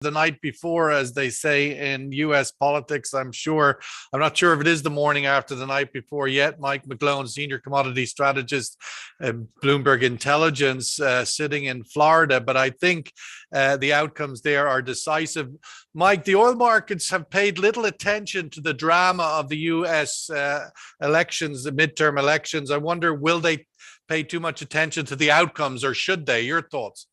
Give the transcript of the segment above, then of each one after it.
the night before, as they say in US politics, I'm sure. I'm not sure if it is the morning after the night before yet. Mike McGlone, senior commodity strategist at Bloomberg Intelligence, sitting in Florida. But I think the outcomes there are decisive. Mike, the oil markets have paid little attention to the drama of the US elections, the midterm elections. I wonder, will they pay too much attention to the outcomes, or should they? Your thoughts?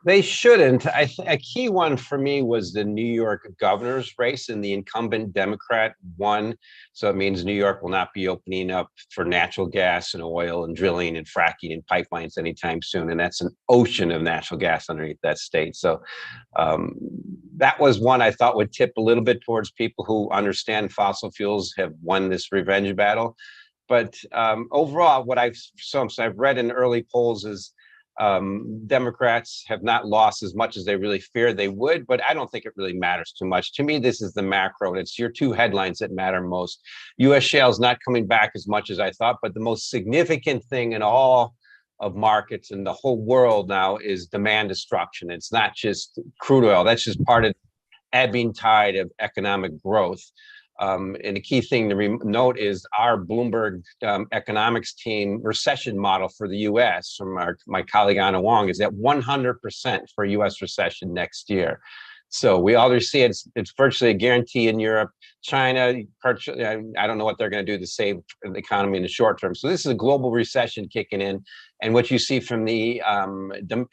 They shouldn't. A key one for me was the New York governor's race, and the incumbent Democrat won. So it means New York will not be opening up for natural gas and oil and drilling and fracking and pipelines anytime soon. And that's an ocean of natural gas underneath that state. So that was one I thought would tip a little bit towards people who understand fossil fuels have won this revenge battle. But overall, what I've read in early polls is Democrats have not lost as much as they really feared they would, but I don't think it really matters too much. To me, this is the macro. It's your two headlines that matter most. U.S. shale is not coming back as much as I thought, but the most significant thing in all of markets in the whole world now is demand destruction. It's not just crude oil. That's just part of the ebbing tide of economic growth. And the key thing to note is our Bloomberg economics team recession model for the U.S. from my colleague Anna Wong is at 100% for U.S. recession next year. So we already see it's virtually a guarantee in Europe. China, I don't know what they're going to do to save the economy in the short term. So this is a global recession kicking in. And what you see from the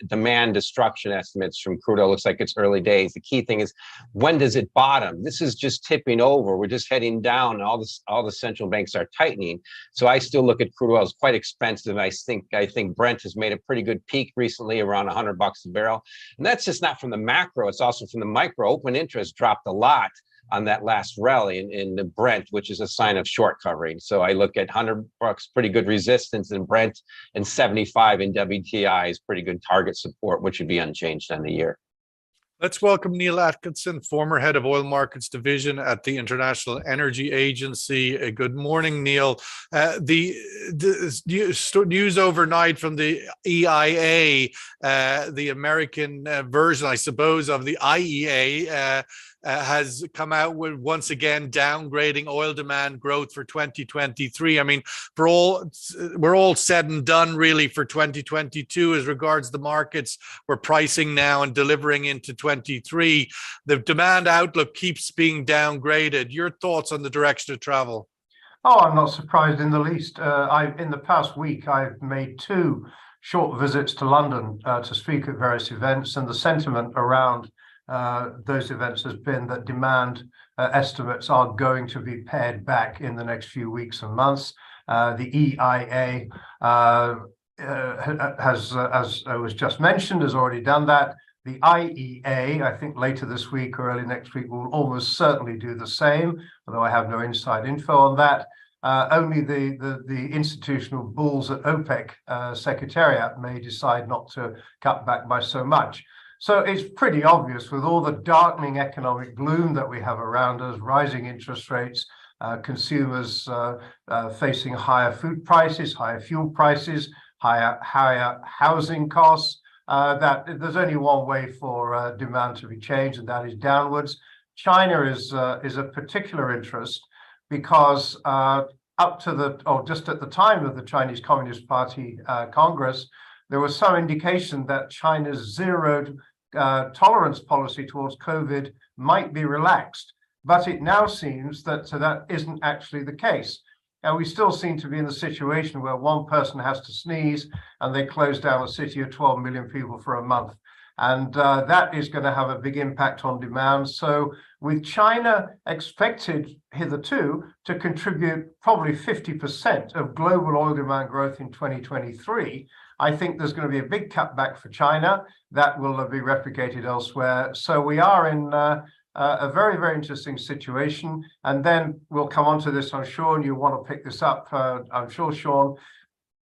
demand destruction estimates from crude oil looks like it's early days. The key thing is, when does it bottom? This is just tipping over. We're just heading down. All the central banks are tightening. So I still look at crude oil as quite expensive. I think Brent has made a pretty good peak recently, around $100 a barrel. And that's just not from the macro. It's also from the micro. Open interest dropped a lot on that last rally in the Brent, which is a sign of short covering. So I look at $100, pretty good resistance in Brent, and 75 in WTI is pretty good target support, which would be unchanged on the year. Let's welcome Neil Atkinson, former head of oil markets division at the International Energy Agency. Good morning, Neil. The news overnight from the EIA, the American version, I suppose, of the IEA, has come out with once again downgrading oil demand growth for 2023. I mean, we're all said and done really for 2022 as regards the markets. We're pricing now and delivering into 23. The demand outlook keeps being downgraded. Your thoughts on the direction of travel? Oh, I'm not surprised in the least. In the past week, I've made 2 short visits to London to speak at various events, and the sentiment around those events has been that demand estimates are going to be pared back in the next few weeks and months. The EIA has, as was just mentioned, has already done that. The IEA, I think later this week or early next week, will almost certainly do the same, although I have no inside info on that. Only the institutional bulls at OPEC Secretariat may decide not to cut back by so much. So it's pretty obvious, with all the darkening economic gloom that we have around us, rising interest rates, consumers facing higher food prices, higher fuel prices, higher housing costs, that there's only one way for demand to be changed, and that is downwards. China is a particular interest because up to just at the time of the Chinese Communist Party Congress, there was some indication that China's zero tolerance policy towards COVID might be relaxed, but it now seems that that isn't actually the case. And we still seem to be in the situation where one person has to sneeze and they close down a city of 12 million people for a month. And that is going to have a big impact on demand. So with China expected hitherto to contribute probably 50% of global oil demand growth in 2023, I think there's going to be a big cutback for China that will be replicated elsewhere. So we are in a very, very interesting situation. And then we'll come on to this, I'm sure, and you want to pick this up, I'm sure, Sean.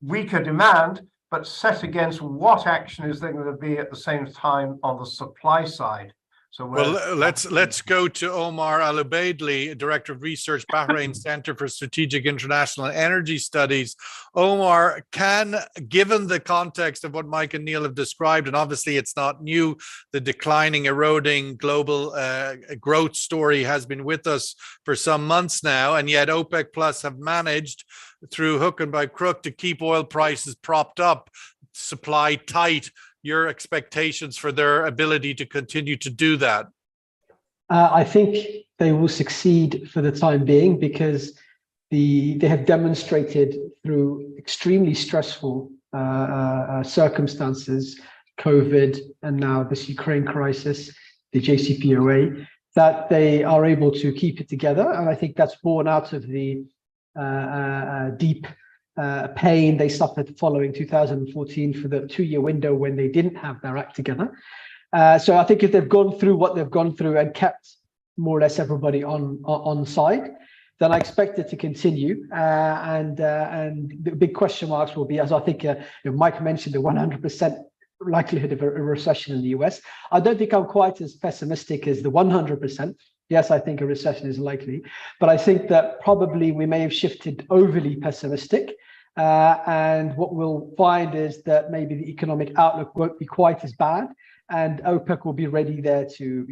Weaker demand, but set against what action is there going to be at the same time on the supply side. So let's go to Omar Al-Ubaidli, Director of Research, Bahrain Center for Strategic International Energy Studies. Omar, given the context of what Mike and Neil have described, and obviously it's not new, the declining, eroding global growth story has been with us for some months now, and yet OPEC Plus have managed through hook and by crook to keep oil prices propped up, supply tight. Your expectations for their ability to continue to do that? I think they will succeed for the time being because they have demonstrated through extremely stressful circumstances, COVID, and now this Ukraine crisis, the JCPOA, that they are able to keep it together. And I think that's born out of the deep pain they suffered following 2014 for the 2-year window when they didn't have their act together. So I think if they've gone through what they've gone through and kept more or less everybody on side, then I expect it to continue. And the big question marks will be, as I think Mike mentioned, the 100% likelihood of a recession in the US. I don't think I'm quite as pessimistic as the 100%. Yes, I think a recession is likely, but I think that probably we may have shifted overly pessimistic. And what we'll find is that maybe the economic outlook won't be quite as bad, and OPEC will be ready there to,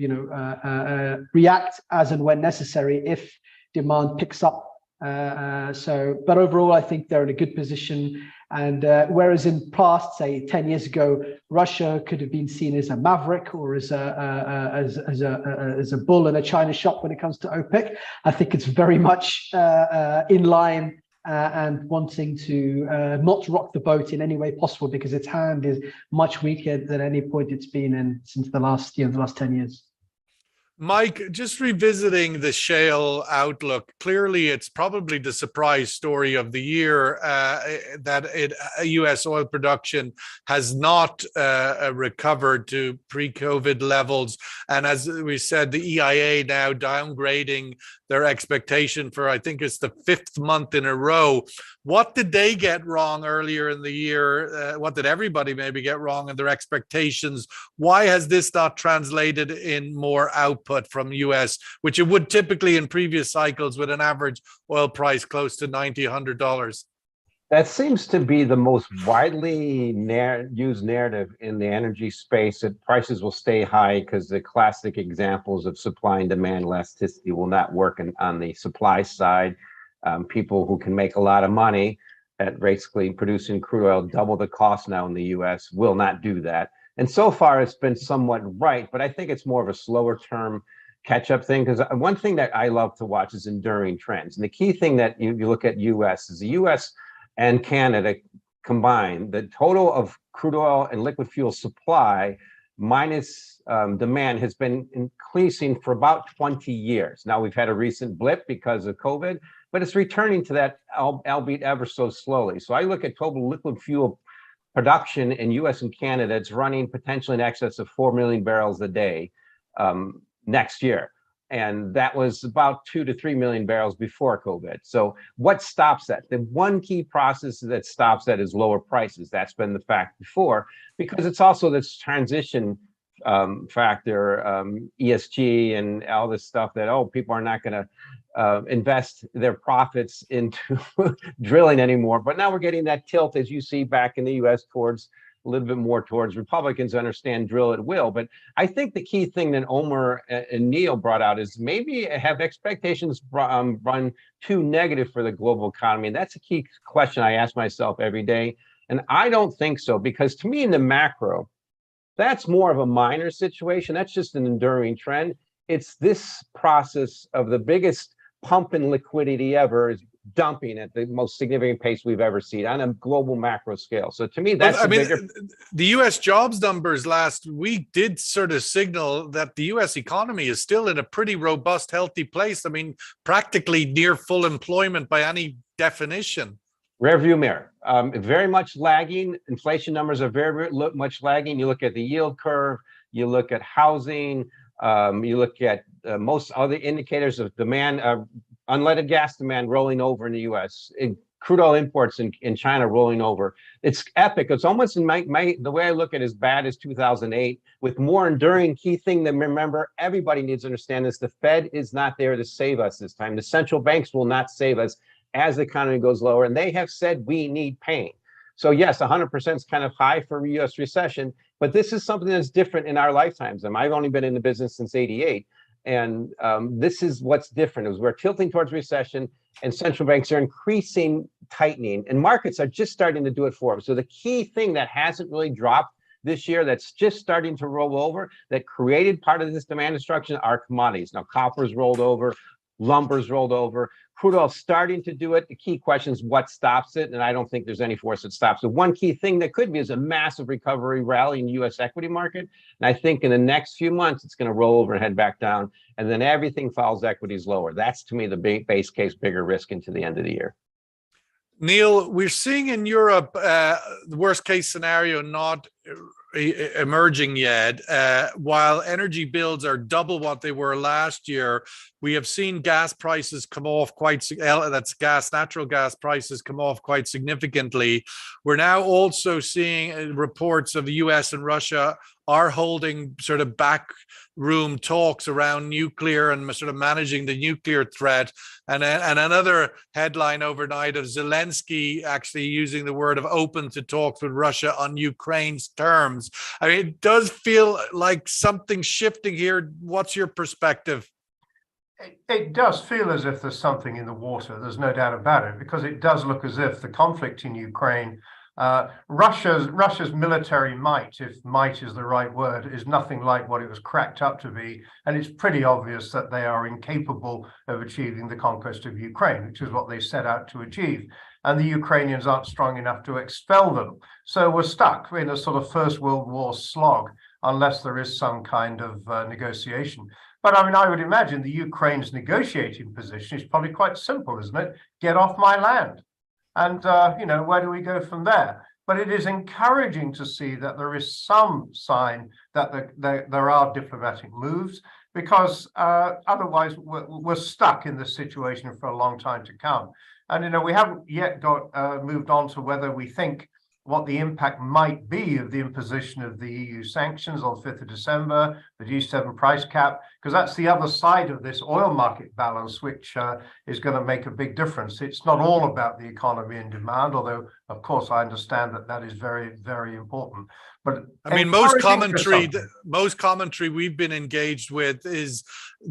react as and when necessary if demand picks up. But overall, I think they're in a good position. And whereas in past, say 10 years ago, Russia could have been seen as a maverick or as a bull in a china shop when it comes to OPEC, I think it's very much in line and wanting to not rock the boat in any way possible because its hand is much weaker than any point it's been in since the last 10 years. Mike, just revisiting the shale outlook, clearly it's probably the surprise story of the year that U.S. oil production has not recovered to pre-COVID levels. And as we said, the EIA now downgrading their expectation for, I think it's the 5th month in a row. What did they get wrong earlier in the year? What did everybody maybe get wrong in their expectations? Why has this not translated in more output from US, which it would typically in previous cycles with an average oil price close to $90, $100? That seems to be the most widely used narrative in the energy space, that prices will stay high because the classic examples of supply and demand elasticity will not work on the supply side. People who can make a lot of money at basically producing crude oil double the cost now in the US will not do that. And so far it's been somewhat right, but I think it's more of a slower term catch-up thing, because one thing that I love to watch is enduring trends. And the key thing that you look at US is the US and Canada combined, the total of crude oil and liquid fuel supply minus demand has been increasing for about 20 years. Now we've had a recent blip because of COVID, but it's returning to that, albeit ever so slowly. So I look at total liquid fuel production in US and Canada, it's running potentially in excess of 4 million barrels a day next year. And that was about 2 to 3 million barrels before COVID. So what stops that? The one key process that stops that is lower prices. That's been the fact before, because it's also this transition factor, ESG and all this stuff that, people are not going to invest their profits into drilling anymore. But now we're getting that tilt, as you see back in the US, towards a little bit more towards Republicans understand drill at will. But I think the key thing that Omar and Neil brought out is maybe have expectations run too negative for the global economy. And that's a key question I ask myself every day. And I don't think so, because to me in the macro, that's more of a minor situation. That's just an enduring trend. It's this process of the biggest pump in liquidity ever is dumping at the most significant pace we've ever seen on a global macro scale. So to me, that's the US jobs numbers last week did sort of signal that the US economy is still in a pretty robust, healthy place. I mean, practically near full employment by any definition. Rearview mirror, very much lagging. Inflation numbers are very much lagging. You look at the yield curve, you look at housing, you look at most other indicators of demand, unleaded gas demand rolling over in the US, crude oil imports in China rolling over. It's epic. It's almost in the way I look at it as bad as 2008, with more enduring key thing that remember, everybody needs to understand this. The Fed is not there to save us this time. The central banks will not save us as the economy goes lower. And they have said we need pain. So yes, 100% is kind of high for US recession, but this is something that's different in our lifetimes. I've only been in the business since '88. And this is what's different is we're tilting towards recession and central banks are increasing tightening and markets are just starting to do it for them. So the key thing that hasn't really dropped this year that's just starting to roll over that created part of this demand destruction are commodities. Now copper's rolled over, lumber's rolled over, crude oil starting to do it. The key question is what stops it, and I don't think there's any force that stops it. One key thing that could be is a massive recovery rally in the U.S. equity market, and I think in the next few months it's going to roll over and head back down, and then everything follows equities lower. That's to me the base case bigger risk into the end of the year. Neil, we're seeing in Europe the worst case scenario not emerging yet. While energy bills are double what they were last year, we have seen gas prices come off natural gas prices come off quite significantly. We're now also seeing reports of the US and Russia are holding sort of backroom talks around nuclear and sort of managing the nuclear threat. And another headline overnight of Zelensky actually using the word of open to talks with Russia on Ukraine's terms. I mean, it does feel like something's shifting here. What's your perspective? It does feel as if there's something in the water. There's no doubt about it, because it does look as if the conflict in Ukraine, Russia's military might, if might is the right word, is nothing like what it was cracked up to be. And it's pretty obvious that they are incapable of achieving the conquest of Ukraine, which is what they set out to achieve. And the Ukrainians aren't strong enough to expel them. So we're stuck in a sort of First World War slog unless there is some kind of negotiation. But I mean, I would imagine the Ukraine's negotiating position is probably quite simple, isn't it? Get off my land. And, where do we go from there? But it is encouraging to see that there is some sign that there are diplomatic moves, because otherwise we're stuck in this situation for a long time to come. And, we haven't yet moved on to whether we think what the impact might be of the imposition of the EU sanctions on 5th of December, the G7 price cap, because that's the other side of this oil market balance, which is going to make a big difference. It's not all about the economy and demand, although, of course, I understand that is very, very important. But I mean, most commentary we've been engaged with is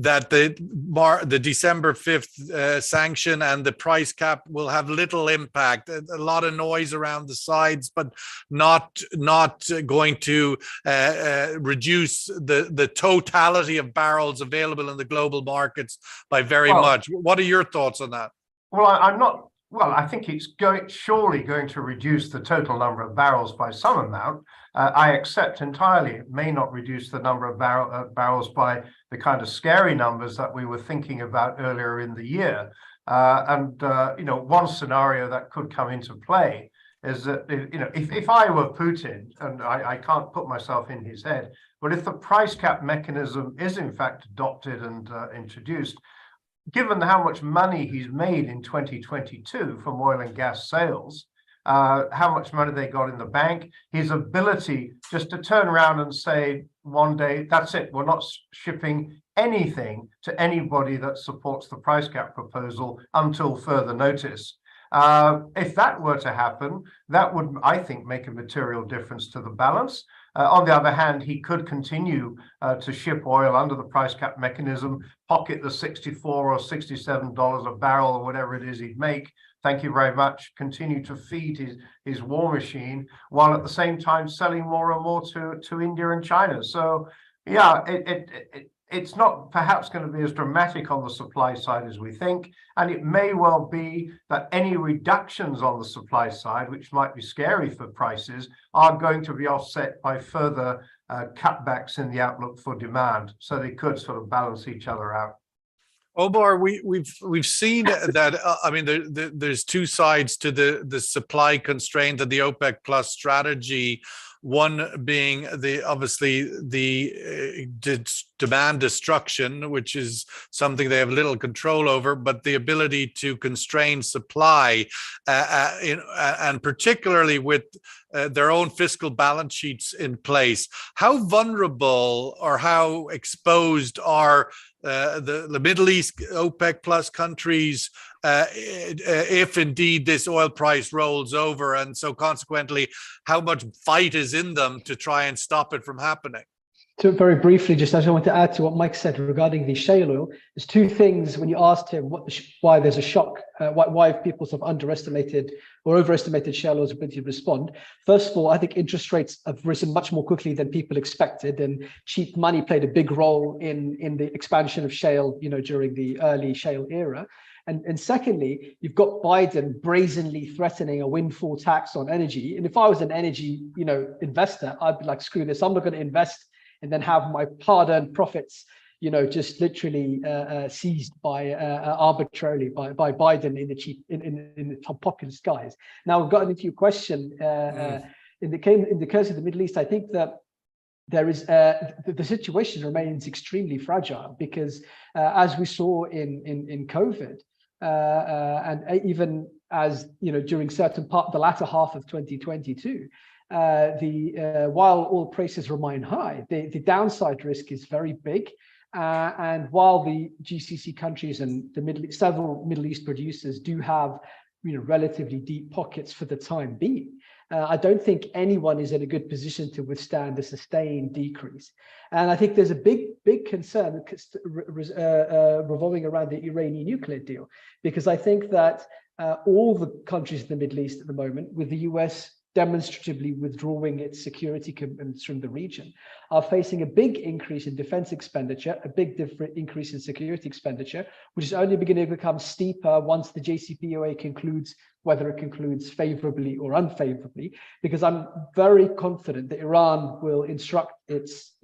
that the December 5th sanction and the price cap will have little impact. A lot of noise around the sides, but not going to reduce the totality of barrels available in the global markets by very much. What are your thoughts on that? Well, I'm not. Well, I think it's surely going to reduce the total number of barrels by some amount. I accept entirely it may not reduce the number of barrels by the kind of scary numbers that we were thinking about earlier in the year. One scenario that could come into play is that, if I were Putin, and I can't put myself in his head, but if the price cap mechanism is in fact adopted and introduced, given how much money he's made in 2022 from oil and gas sales, how much money they got in the bank, his ability just to turn around and say one day, that's it, we're not shipping anything to anybody that supports the price cap proposal until further notice. If that were to happen, that would, I think, make a material difference to the balance. On the other hand, he could continue to ship oil under the price cap mechanism, pocket the $64 or $67 a barrel or whatever it is he'd make. Thank you very much. Continue to feed his war machine, while at the same time selling more and more to India and China. So, yeah, it's not perhaps going to be as dramatic on the supply side as we think. And it may well be that any reductions on the supply side, which might be scary for prices, are going to be offset by further cutbacks in the outlook for demand. So they could sort of balance each other out. Omar, we've seen that. I mean, there's two sides to the supply constraint and the OPEC plus strategy. One being obviously the demand destruction, which is something they have little control over, but the ability to constrain supply, and particularly with their own fiscal balance sheets in place. How vulnerable or how exposed are the Middle East OPEC plus countries if indeed this oil price rolls over, and so consequently how much fight is in them to try and stop it from happening? So very briefly, just as I want to add to what Mike said regarding the shale oil, there's two things when you asked him why there's a shock, why people have underestimated or overestimated shale oil's ability to respond. First of all, I think interest rates have risen much more quickly than people expected, and cheap money played a big role in the expansion of shale, during the early shale era. And secondly, you've got Biden brazenly threatening a windfall tax on energy. And if I was an energy, investor, I'd be like, screw this, I'm not going to invest and then have my hard-earned profits, just literally seized by arbitrarily by Biden in the top populist guise. Now, gotten into your question, in the case of the Middle East, I think that there is the situation remains extremely fragile because, as we saw in COVID, and even as during certain the latter half of 2022. While oil prices remain high, the downside risk is very big. And while the GCC countries and several Middle East producers do have relatively deep pockets for the time being, I don't think anyone is in a good position to withstand a sustained decrease. And I think there's a big concern revolving around the Iranian nuclear deal, because I think that all the countries in the Middle East at the moment, with the US demonstratively withdrawing its security commitments from the region, are facing a big increase in defense expenditure, a big increase in security expenditure, which is only beginning to become steeper once the JCPOA concludes, whether it concludes favorably or unfavorably, because I'm very confident that Iran will instruct its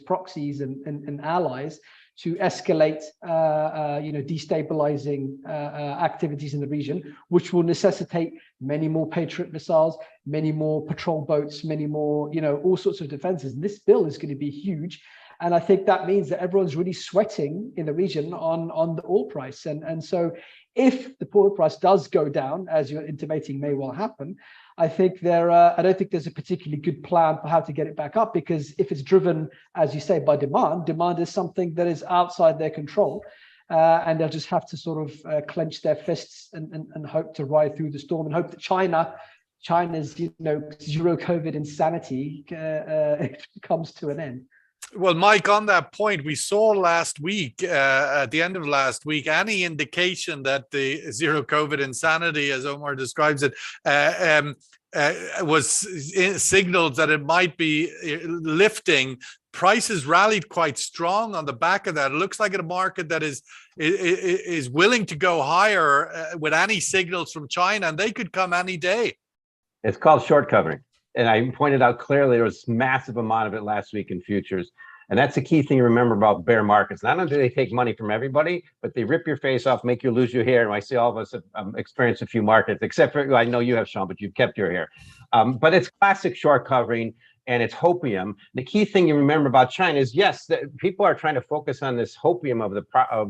proxies and allies to escalate, destabilizing activities in the region, which will necessitate many more Patriot missiles, many more patrol boats, many more, all sorts of defenses. And this bill is going to be huge. And I think that means that everyone's really sweating in the region on the oil price. And so if the oil price does go down, as you're intimating may well happen, I think I don't think there's a particularly good plan for how to get it back up, because if it's driven, as you say, by demand is something that is outside their control. And they'll just have to sort of clench their fists and hope to ride through the storm and hope that China's zero COVID insanity comes to an end. Well, Mike, on that point, we saw last week, at the end of last week, any indication that the zero COVID insanity, as Omar describes it, was signaled that it might be lifting. Prices rallied quite strong on the back of that. It looks like a market that is willing to go higher with any signals from China, and they could come any day. It's called short covering. And I pointed out clearly there was massive amount of it last week in futures. And that's the key thing to remember about bear markets. Not only do they take money from everybody, but they rip your face off, make you lose your hair. And I see all of us have experienced a few markets, except for, I know you have, Sean, but you've kept your hair. But it's classic short covering, and it's hopium. The key thing you remember about China is, yes, people are trying to focus on this hopium of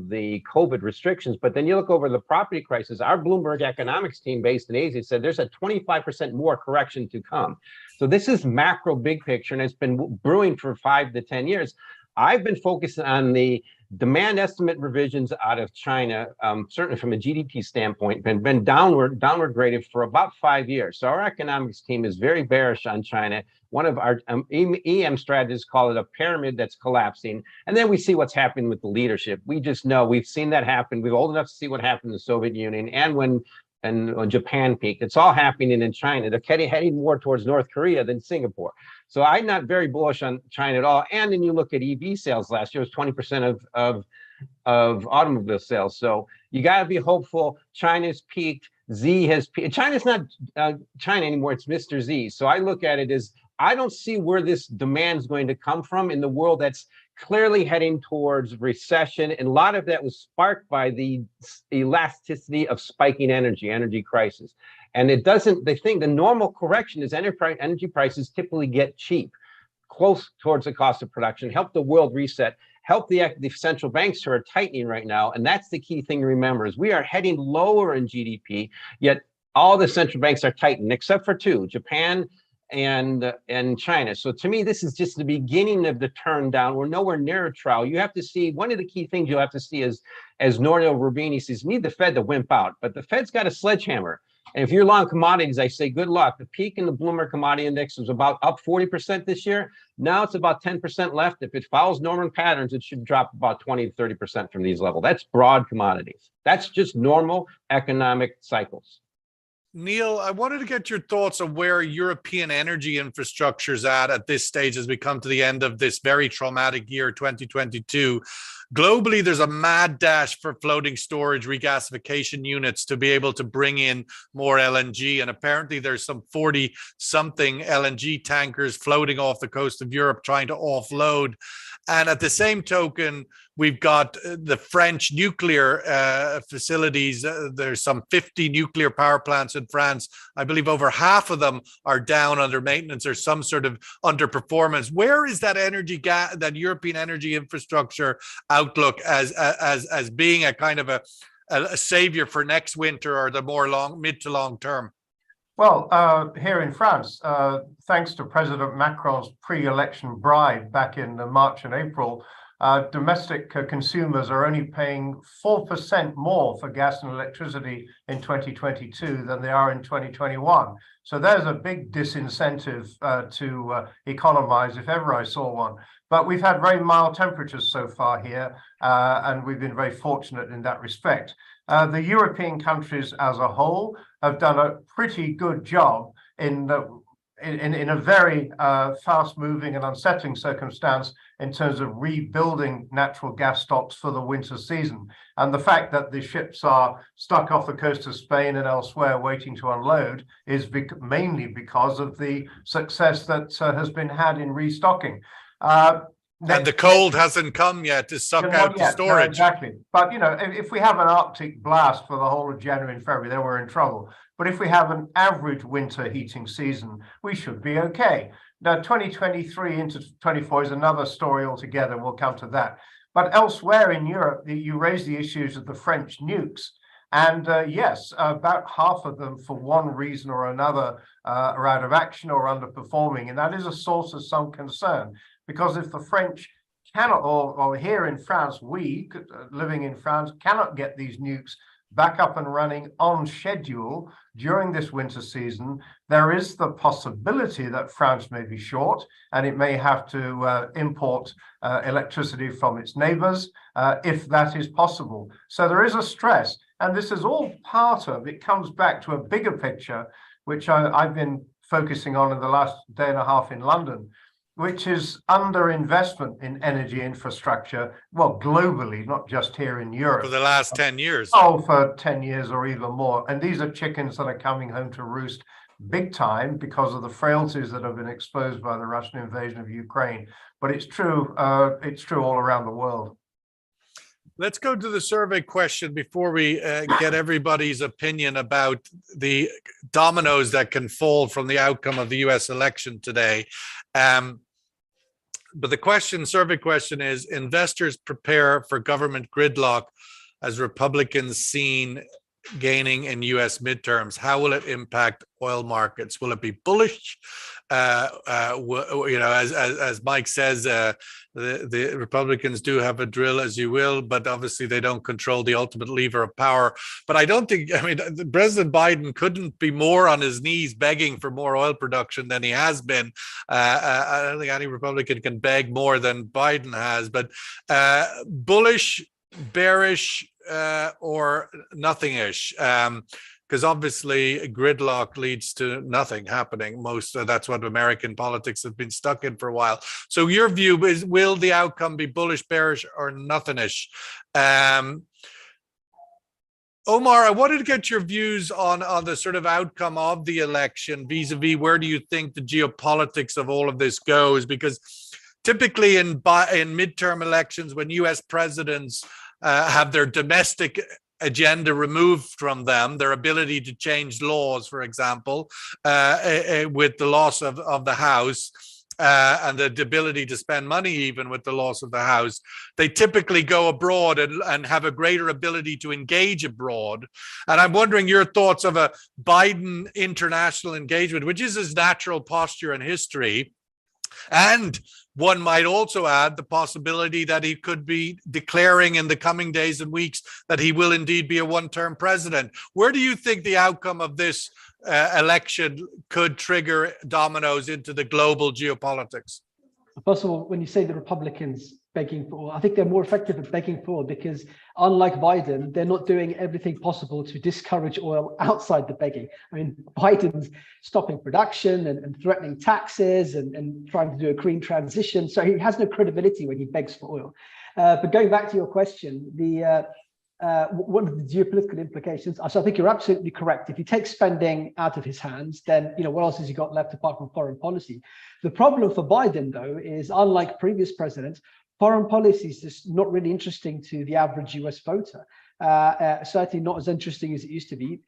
the COVID restrictions, but then you look over the property crisis. Our Bloomberg economics team based in Asia said there's a 25% more correction to come. So this is macro big picture, and it's been brewing for 5 to 10 years. I've been focusing on the demand estimate revisions out of China, certainly from a GDP standpoint, been downward graded for about 5 years. So our economics team is very bearish on China. One of our EM strategists call it a pyramid that's collapsing. And then we see what's happening with the leadership. We just know we've seen that happen. We're old enough to see what happened in the Soviet Union and when Japan peaked. It's all happening in China. They're heading more towards North Korea than Singapore. So I'm not very bullish on China at all. And then you look at EV sales last year, it was 20% of automobile sales. So you got to be hopeful. China's peaked. Z has peaked. China's not China anymore. It's Mr. Z. So I look at it as, I don't see where this demand is going to come from in the world that's clearly heading towards recession. And a lot of that was sparked by the elasticity of spiking energy crisis. And it doesn't, they think the normal correction is energy prices typically get cheap, close towards the cost of production, help the world reset, help the central banks who are tightening right now. And that's the key thing to remember is we are heading lower in GDP, yet all the central banks are tightening, except for two, Japan and China. So to me, this is just the beginning of the turn down. We're nowhere near a trial. You have to see, one of the key things you'll have to see is, as Nouriel Roubini says, need the Fed to wimp out, but the Fed's got a sledgehammer. And if you're long commodities, I say good luck. The peak in the Bloomberg Commodity Index was about up 40% this year. Now it's about 10% left. If it follows normal patterns, it should drop about 20 to 30% from these levels. That's broad commodities. That's just normal economic cycles. Neil, I wanted to get your thoughts on where European energy infrastructure is at this stage as we come to the end of this very traumatic year, 2022. Globally, there's a mad dash for floating storage regasification units to be able to bring in more LNG. And apparently there's some 40-something LNG tankers floating off the coast of Europe trying to offload. And at the same token, we've got the French nuclear facilities. There's some 50 nuclear power plants in France. I believe over half of them are down under maintenance or some sort of underperformance. Where is that that European energy infrastructure outlook as being a kind of a savior for next winter or the more mid to long term? Well, here in France, thanks to President Macron's pre-election bribe back in March and April, domestic consumers are only paying 4% more for gas and electricity in 2022 than they are in 2021. So there's a big disincentive to economize if ever I saw one. But we've had very mild temperatures so far here, and we've been very fortunate in that respect. The European countries as a whole have done a pretty good job in a very fast-moving and unsettling circumstance in terms of rebuilding natural gas stocks for the winter season. And the fact that the ships are stuck off the coast of Spain and elsewhere waiting to unload is mainly because of the success that has been had in restocking. And the cold hasn't come yet to suck out the storage. No, exactly. But, you know, if we have an Arctic blast for the whole of January and February, then we're in trouble. But if we have an average winter heating season, we should be okay. Now, 2023 into 24 is another story altogether, and we'll come to that. But elsewhere in Europe, you raise the issues of the French nukes. And yes, about half of them, for one reason or another, are out of action or underperforming. And that is a source of some concern. Because if the French cannot, or here in France, we, living in France, cannot get these nukes back up and running on schedule during this winter season, there is the possibility that France may be short and it may have to import electricity from its neighbors if that is possible. So there is a stress, and this is all part of, it comes back to a bigger picture, which I've been focusing on in the last day and a half in London, which is underinvestment in energy infrastructure, well, globally, not just here in Europe. For the last 10 years. Oh, for 10 years or even more. And these are chickens that are coming home to roost big time because of the frailties that have been exposed by the Russian invasion of Ukraine. But it's true all around the world. Let's go to the survey question before we get everybody's opinion about the dominoes that can fall from the outcome of the US election today. But the survey question is, investors prepare for government gridlock as Republicans seen gaining in US midterms. How will it impact oil markets? Will it be bullish? You know, as Mike says, the Republicans do have a drill as you will, but obviously they don't control the ultimate lever of power. But I don't think, I mean, President Biden couldn't be more on his knees begging for more oil production than he has been. I don't think any Republican can beg more than Biden has, but bullish, bearish, or nothing-ish. Because obviously gridlock leads to nothing happening. That's what American politics have been stuck in for a while. So your view is, will the outcome be bullish, bearish, or nothing-ish? Omar, I wanted to get your views on the sort of outcome of the election vis-a-vis where do you think the geopolitics of all of this goes? Because typically in midterm elections, when U.S. presidents have their domestic agenda removed from them, their ability to change laws, for example, with the loss of the House, and the ability to spend money even with the loss of the House, they typically go abroad and have a greater ability to engage abroad. And I'm wondering your thoughts of a Biden international engagement, which is his natural posture in history. And one might also add the possibility that he could be declaring in the coming days and weeks that he will indeed be a one-term president. Where do you think the outcome of this election could trigger dominoes into the global geopolitics? First of all, when you say the Republicans begging for oil, I think they're more effective at begging for oil because, unlike Biden, they're not doing everything possible to discourage oil outside the begging. I mean, Biden's stopping production and threatening taxes and trying to do a green transition. So he has no credibility when he begs for oil. But going back to your question, one of the geopolitical implications, so I think you're absolutely correct. If you take spending out of his hands, then what else has he got left apart from foreign policy? The problem for Biden, though, is unlike previous presidents, foreign policy is just not really interesting to the average US voter. Certainly not as interesting as it used to be.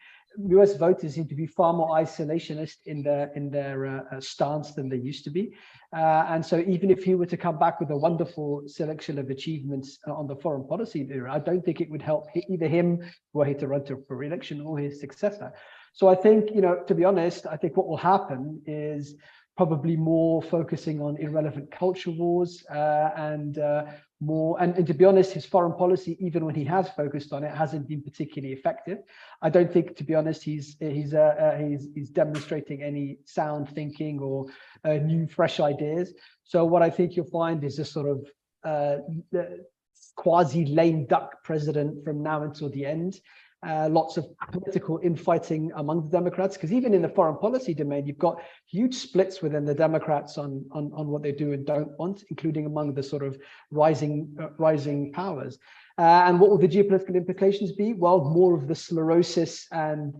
US voters seem to be far more isolationist in their stance than they used to be. And so even if he were to come back with a wonderful selection of achievements on the foreign policy area, I don't think it would help either him, were he to run for re-election, or his successor. So I think, to be honest, I think what will happen is probably more focusing on irrelevant culture wars and to be honest, his foreign policy, even when he has focused on it, hasn't been particularly effective. I don't think, to be honest, he's demonstrating any sound thinking or new, fresh ideas. So what I think you'll find is a sort of quasi lame duck president from now until the end. Lots of political infighting among the Democrats, because even in the foreign policy domain, you've got huge splits within the Democrats on what they do and don't want, including among the sort of rising powers. And what will the geopolitical implications be? Well, more of the sclerosis and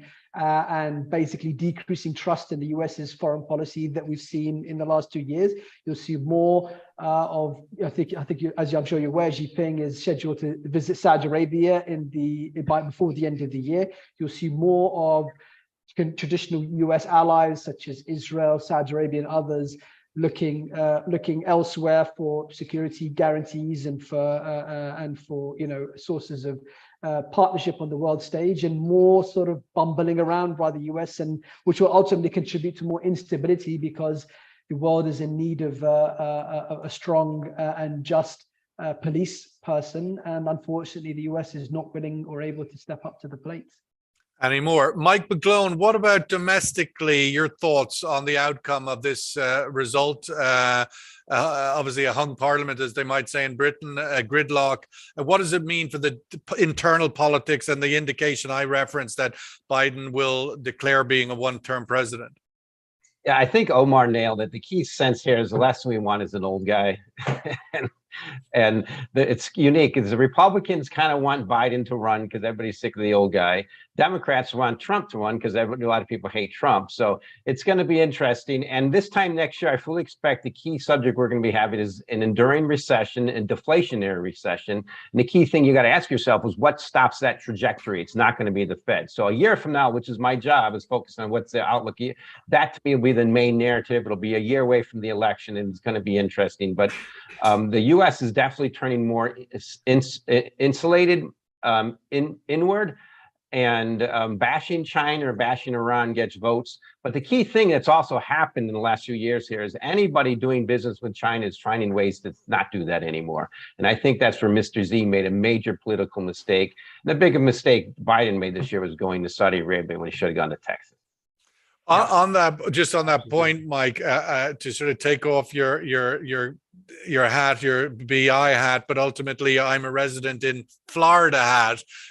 basically decreasing trust in the US's foreign policy that we've seen in the last 2 years. You'll see more of, I think as I'm sure you're aware, Xi Jinping is scheduled to visit Saudi Arabia before the end of the year. You'll see more of traditional US allies such as Israel, Saudi Arabia, and others looking elsewhere for security guarantees and for sources of partnership on the world stage, and more sort of bumbling around by the US, and which will ultimately contribute to more instability because the world is in need of a strong and just police person, and unfortunately the US is not willing or able to step up to the plate anymore. Mike McGlone, what about domestically, your thoughts on the outcome of this result? Obviously a hung parliament, as they might say in Britain, a gridlock. What does it mean for the internal politics and the indication I referenced that Biden will declare being a one-term president? Yeah, I think Omar nailed it. The key sense here is the last thing we want is an old guy. It's unique is the Republicans kind of want Biden to run because everybody's sick of the old guy. Democrats want Trump to run because a lot of people hate Trump. So it's going to be interesting. And this time next year, I fully expect the key subject we're going to be having is an enduring recession and deflationary recession. And the key thing you got to ask yourself is what stops that trajectory? It's not going to be the Fed. So a year from now, which is my job, is focused on what's the outlook. That to me will be the main narrative. It'll be a year away from the election, and it's going to be interesting. But the U.S. is definitely turning more insulated inward, and bashing China or bashing Iran gets votes. But the key thing that's also happened in the last few years here is anybody doing business with China is finding ways to not do that anymore. And I think that's where Mr. Xi made a major political mistake. The bigger mistake Biden made this year was going to Saudi Arabia when he should have gone to Texas. On that point, Mike, to sort of take off your hat, your BI hat, but ultimately I'm a resident in Florida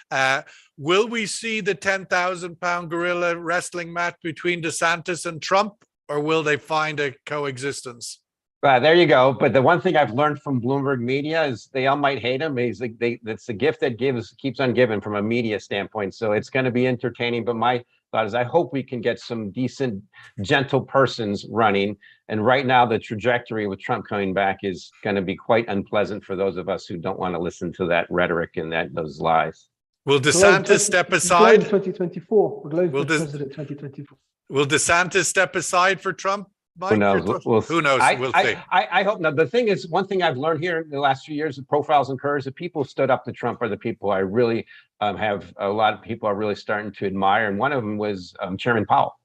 hat. Will we see the 10,000-pound gorilla wrestling match between DeSantis and Trump, or will they find a coexistence? There you go. But the one thing I've learned from Bloomberg Media is they all might hate him. He's like, that's the gift that keeps on giving from a media standpoint. So it's going to be entertaining. But my thought is I hope we can get some decent, gentle persons running. And right now, the trajectory with Trump coming back is going to be quite unpleasant for those of us who don't want to listen to that rhetoric and those lies. Will DeSantis step aside? 2024. We're going Will for president 2024. Will DeSantis step aside for Trump? Mike? Who knows? Who knows? We'll see. I hope not. The thing is, one thing I've learned here in the last few years of Profiles in Courage, the people who stood up to Trump are the people I really have a lot of people are really starting to admire. And one of them was Chairman Powell.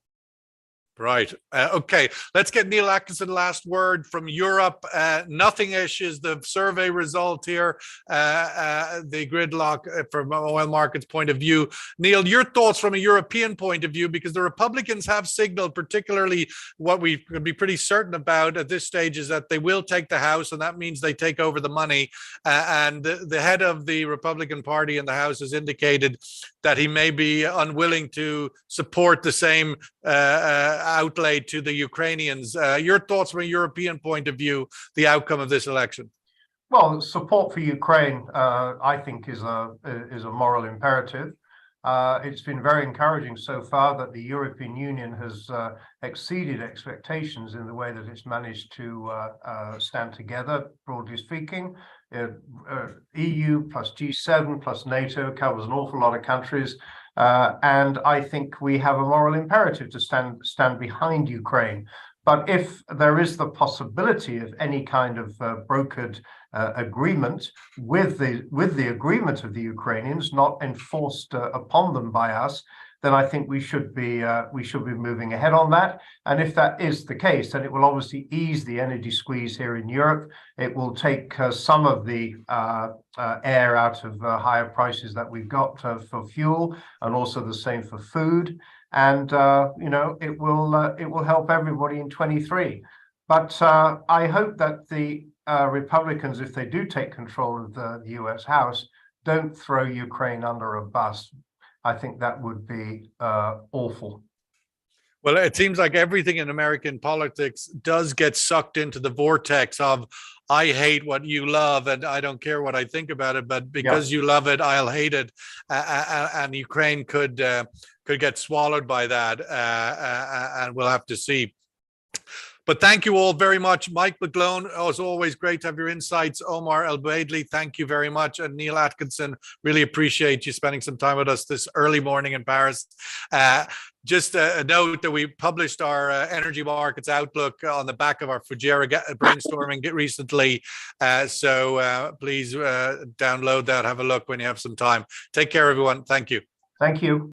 Right. Okay. Let's get Neil Atkinson last word from Europe. Nothing issues the survey result here, the gridlock from oil markets point of view. Neil, your thoughts from a European point of view, because the Republicans have signaled, particularly what we can be pretty certain about at this stage is that they will take the House, and that means they take over the money. And the head of the Republican Party in the House has indicated that he may be unwilling to support the same outlay to the Ukrainians. Your thoughts from a European point of view, the outcome of this election? Well, support for Ukraine, I think, is a moral imperative. It's been very encouraging so far that the European Union has exceeded expectations in the way that it's managed to stand together, broadly speaking. EU plus G7 plus NATO covers an awful lot of countries. And I think we have a moral imperative to stand behind Ukraine. But if there is the possibility of any kind of brokered agreement with the agreement of the Ukrainians, not enforced upon them by us, then I think we should be moving ahead on that. And if that is the case, then it will obviously ease the energy squeeze here in Europe. It will take some of the air out of higher prices that we've got for fuel, and also the same for food. And it will help everybody in 23. But I hope that the Republicans, if they do take control of the US House, don't throw Ukraine under a bus. I think that would be awful. Well, it seems like everything in American politics does get sucked into the vortex of I hate what you love and I don't care what I think about it, but because you love it, I'll hate it. And Ukraine could get swallowed by that, and we'll have to see. But thank you all very much. Mike McGlone, as always, great to have your insights. Omar El-Baidly, thank you very much. And Neil Atkinson, really appreciate you spending some time with us this early morning in Paris. Just a note that we published our energy markets outlook on the back of our Fujairah brainstorming recently. So please download that, have a look when you have some time. Take care, everyone. Thank you. Thank you.